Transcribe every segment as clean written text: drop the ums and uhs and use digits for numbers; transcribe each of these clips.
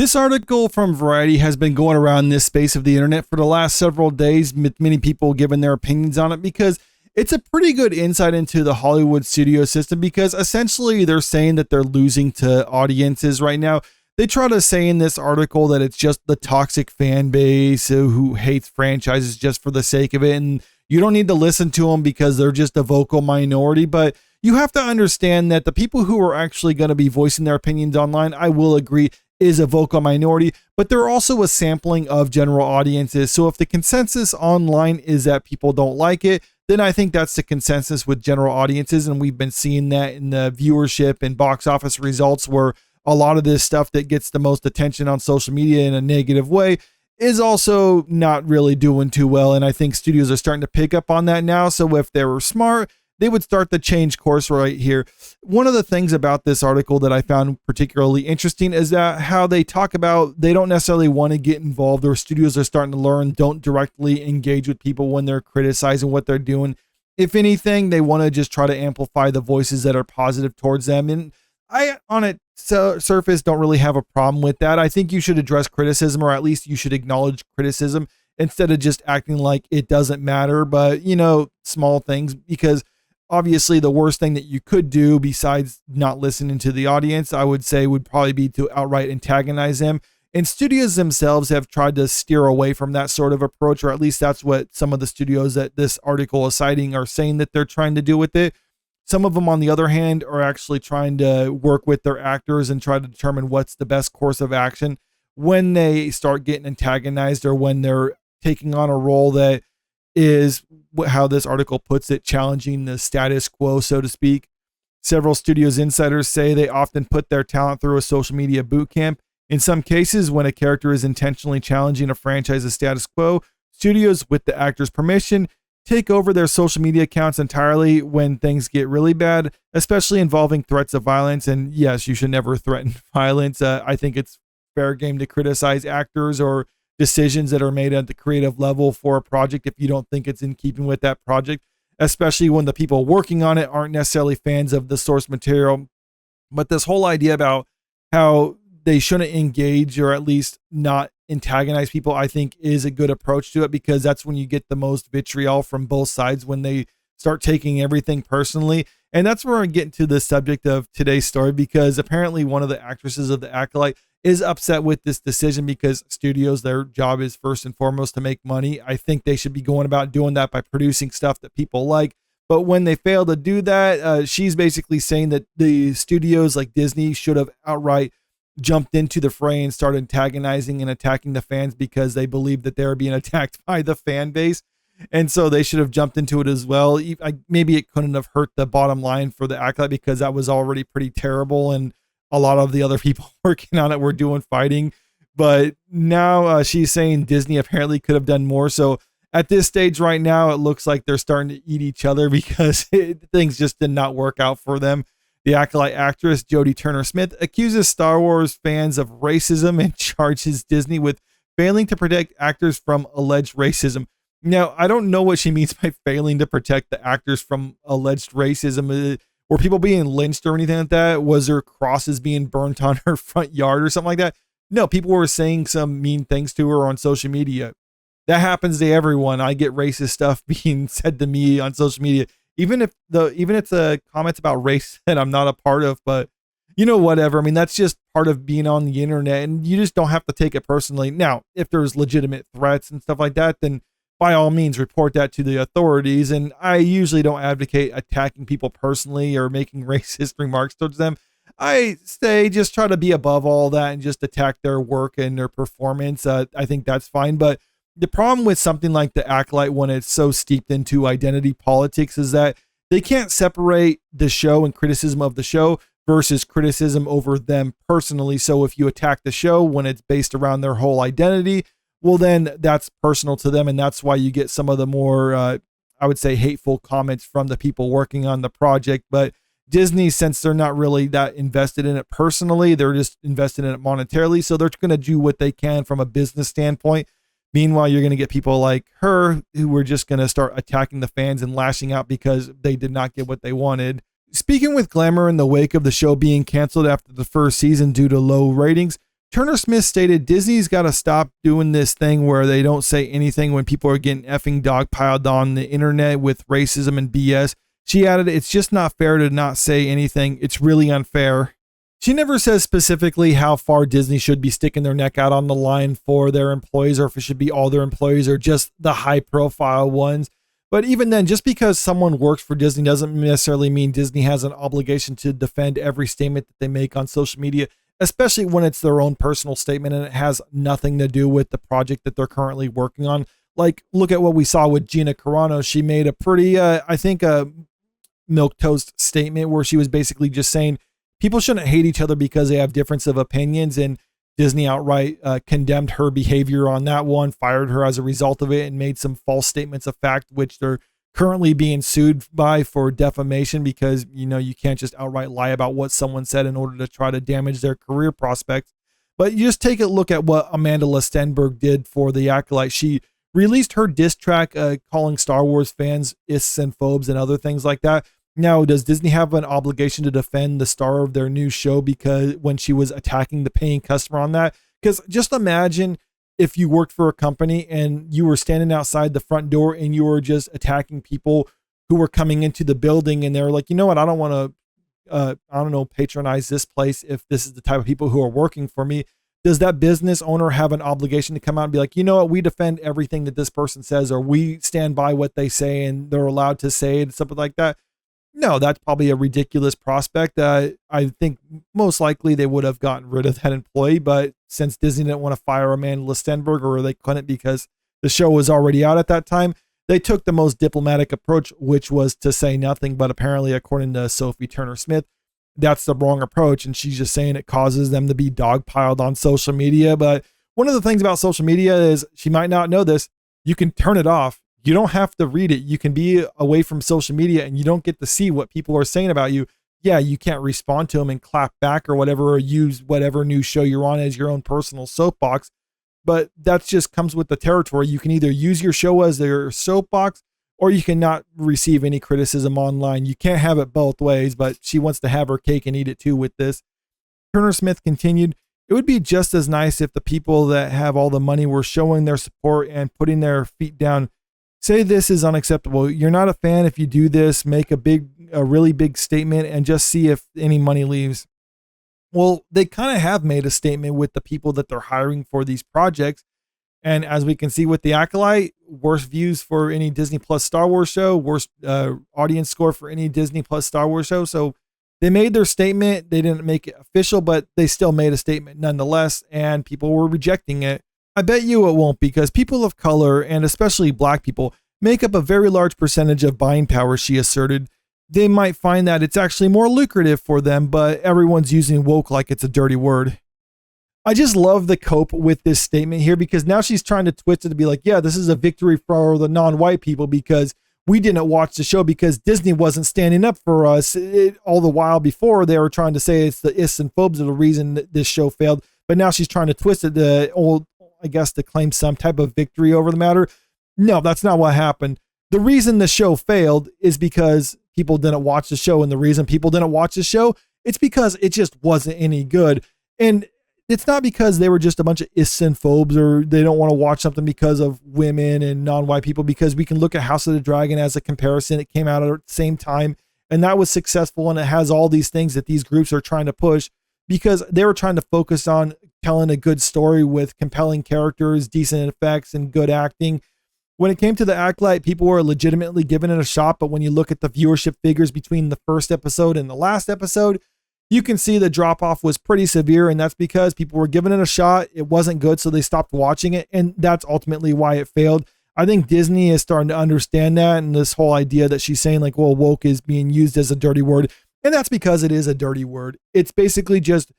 This article from Variety has been going around this space of the internet for the last several days, with many people giving their opinions on it because it's a pretty good insight into the Hollywood studio system, because essentially they're saying that they're losing to audiences right now. They try to say in this article that it's just the toxic fan base who hates franchises just for the sake of it, and you don't need to listen to them because they're just a vocal minority. But you have to understand that the people who are actually going to be voicing their opinions online, I will agree, is a vocal minority, but they're also a sampling of general audiences. So if the consensus online is that people don't like it, then I think that's the consensus with general audiences. And we've been seeing that in the viewership and box office results, where a lot of this stuff that gets the most attention on social media in a negative way is also not really doing too well. And I think studios are starting to pick up on that now. So if they were smart, they would start to change course right here. One of the things about this article that I found particularly interesting is that how they talk about they don't necessarily want to get involved, or studios are starting to learn don't directly engage with people when they're criticizing what they're doing. If anything, they want to just try to amplify the voices that are positive towards them. And I, on its surface, don't really have a problem with that. I think you should address criticism, or at least you should acknowledge criticism instead of just acting like it doesn't matter. But, small things, because obviously the worst thing that you could do besides not listening to the audience, I would say, would probably be to outright antagonize them. And studios themselves have tried to steer away from that sort of approach, or at least that's what some of the studios that this article is citing are saying that they're trying to do with it. Some of them, on the other hand, are actually trying to work with their actors and try to determine what's the best course of action when they start getting antagonized, or when they're taking on a role that is, how this article puts it, challenging the status quo, so to speak. Several studios insiders say they often put their talent through a social media boot camp. In some cases, when a character is intentionally challenging a franchise's status quo, studios, with the actor's permission, take over their social media accounts entirely when things get really bad, especially involving threats of violence. And yes, you should never threaten violence. I think it's fair game to criticize actors or decisions that are made at the creative level for a project if you don't think it's in keeping with that project, especially when the people working on it aren't necessarily fans of the source material. But this whole idea about how they shouldn't engage, or at least not antagonize people, I think is a good approach to it, because that's when you get the most vitriol from both sides, when they start taking everything personally. And that's where I get into the subject of today's story, because apparently one of the actresses of The Acolyte is upset with this decision, because studios, their job is first and foremost to make money. I think they should be going about doing that by producing stuff that people like. But when they fail to do that, she's basically saying that the studios like Disney should have outright jumped into the fray and started antagonizing and attacking the fans, because they believed that they were being attacked by the fan base. And so they should have jumped into it as well. Maybe it couldn't have hurt the bottom line for The Acolyte, because that was already pretty terrible, and a lot of the other people working on it were doing fighting. But now she's saying Disney apparently could have done more. So at this stage right now, it looks like they're starting to eat each other, because things just did not work out for them. The Acolyte actress Jodie Turner-Smith accuses Star Wars fans of racism and charges Disney with failing to protect actors from alleged racism. Now, I don't know what she means by failing to protect the actors from alleged racism. Were people being lynched or anything like that? Was there crosses being burnt on her front yard or something like that? No, people were saying some mean things to her on social media. That happens to everyone. I get racist stuff being said to me on social media, even if it's the comments about race that I'm not a part of, but whatever. I mean, that's just part of being on the internet, and you just don't have to take it personally. Now, if there's legitimate threats and stuff like that, then by all means report that to the authorities. And I usually don't advocate attacking people personally or making racist remarks towards them. I say just try to be above all that and just attack their work and their performance. I think that's fine. But the problem with something like The Acolyte, when it's so steeped into identity politics, is that they can't separate the show and criticism of the show versus criticism over them personally. So if you attack the show when it's based around their whole identity, well, then that's personal to them. And that's why you get some of the more, I would say, hateful comments from the people working on the project. But Disney, since they're not really that invested in it personally, they're just invested in it monetarily. So they're going to do what they can from a business standpoint. Meanwhile, you're going to get people like her who are just going to start attacking the fans and lashing out because they did not get what they wanted. Speaking with glamour in the wake of the show being canceled after the first season due to low ratings, Turner-Smith stated Disney's got to stop doing this thing where they don't say anything when people are getting effing dogpiled on the internet with racism and BS. She added, it's just not fair to not say anything. It's really unfair. She never says specifically how far Disney should be sticking their neck out on the line for their employees, or if it should be all their employees or just the high profile ones. But even then, just because someone works for Disney doesn't necessarily mean Disney has an obligation to defend every statement that they make on social media, especially when it's their own personal statement and it has nothing to do with the project that they're currently working on. Like, look at what we saw with Gina Carano. She made a pretty, I think, a milquetoast statement where she was basically just saying people shouldn't hate each other because they have difference of opinions, and Disney outright condemned her behavior on that one, fired her as a result of it, and made some false statements of fact, which they're currently being sued by for defamation, because, you know, you can't just outright lie about what someone said in order to try to damage their career prospects. But you just take a look at what Amanda Lestenberg did for the Acolyte. She released her diss track calling Star Wars fans ists and phobes and other things like that. Now, does Disney have an obligation to defend the star of their new show because when she was attacking the paying customer on that? Because just imagine if you worked for a company and you were standing outside the front door and you were just attacking people who were coming into the building, and they were like, you know what, I don't want to, patronize this place if this is the type of people who are working for me. Does that business owner have an obligation to come out and be like, you know what, we defend everything that this person says, or we stand by what they say and they're allowed to say it and something like that? No, that's probably a ridiculous prospect. I think most likely they would have gotten rid of that employee, but since Disney didn't want to fire Amanda Lestenberg, or they couldn't because the show was already out at that time, they took the most diplomatic approach, which was to say nothing. But apparently, according to Sophie Turner-Smith, that's the wrong approach, and she's just saying it causes them to be dogpiled on social media. But one of the things about social media is, she might not know this, you can turn it off. You don't have to read it. You can be away from social media and you don't get to see what people are saying about you. Yeah, you can't respond to them and clap back or whatever, or use whatever new show you're on as your own personal soapbox. But that just comes with the territory. You can either use your show as their soapbox, or you cannot receive any criticism online. You can't have it both ways, but she wants to have her cake and eat it too with this. Turner-Smith continued, it would be just as nice if the people that have all the money were showing their support and putting their feet down. Say this is unacceptable. You're not a fan if you do this. Make a really big statement and just see if any money leaves. Well, they kind of have made a statement with the people that they're hiring for these projects. And as we can see with the Acolyte, worst views for any Disney Plus Star Wars show, worst audience score for any Disney Plus Star Wars show. So they made their statement. They didn't make it official, but they still made a statement nonetheless, and people were rejecting it. I bet you it won't, because people of color, and especially black people, make up a very large percentage of buying power, she asserted. They might find that it's actually more lucrative for them, but everyone's using woke like it's a dirty word. I just love the cope with this statement here, because now she's trying to twist it to be like, yeah, this is a victory for the non-white people because we didn't watch the show because Disney wasn't standing up for us. All the while before, they were trying to say it's the ists and phobes are the reason that this show failed. But now she's trying to twist it to claim some type of victory over the matter. No, that's not what happened. The reason the show failed is because people didn't watch the show. And the reason people didn't watch the show, it's because it just wasn't any good. And it's not because they were just a bunch of ists and phobes, or they don't want to watch something because of women and non-white people, because we can look at House of the Dragon as a comparison. It came out at the same time, and that was successful. And it has all these things that these groups are trying to push, because they were trying to focus on telling a good story with compelling characters, decent effects, and good acting. When it came to the Acolyte, people were legitimately giving it a shot, but when you look at the viewership figures between the first episode and the last episode, you can see the drop-off was pretty severe, and that's because people were giving it a shot. It wasn't good, so they stopped watching it, and that's ultimately why it failed. I think Disney is starting to understand that, and this whole idea that she's saying, like, well, woke is being used as a dirty word, and that's because it is a dirty word. It's basically just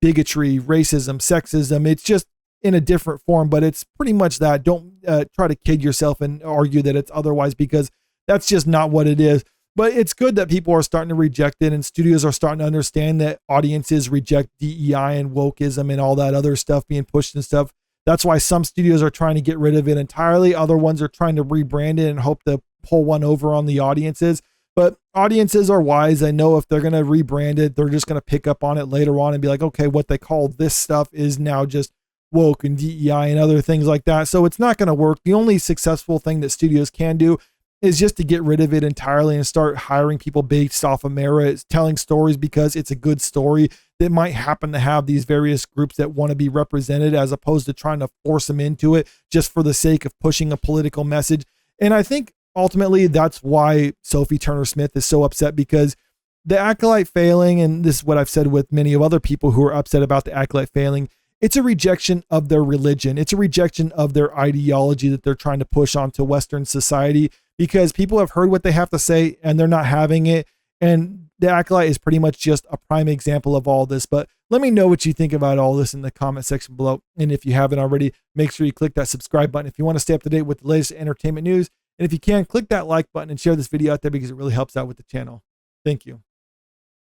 bigotry, racism, sexism. It's just in a different form, but it's pretty much that. Don't try to kid yourself and argue that it's otherwise, because that's just not what it is. But it's good that people are starting to reject it, and studios are starting to understand that audiences reject DEI and wokeism and all that other stuff being pushed and stuff. That's why some studios are trying to get rid of it entirely. Other ones are trying to rebrand it and hope to pull one over on the audiences. But audiences are wise. They know if they're going to rebrand it, they're just going to pick up on it later on and be like, okay, what they call this stuff is now just woke and DEI and other things like that. So it's not going to work. The only successful thing that studios can do is just to get rid of it entirely and start hiring people based off of merit, telling stories because it's a good story that might happen to have these various groups that want to be represented, as opposed to trying to force them into it just for the sake of pushing a political message. And I think ultimately that's why Sophie Turner-Smith is so upset, because the Acolyte failing, and this is what I've said with many of other people who are upset about the Acolyte failing, it's a rejection of their religion. It's a rejection of their ideology that they're trying to push onto Western society, because people have heard what they have to say and they're not having it. And the Acolyte is pretty much just a prime example of all this. But let me know what you think about all this in the comment section below. And if you haven't already, make sure you click that subscribe button if you want to stay up to date with the latest entertainment news. And if you can, click that like button and share this video out there because it really helps out with the channel. Thank you.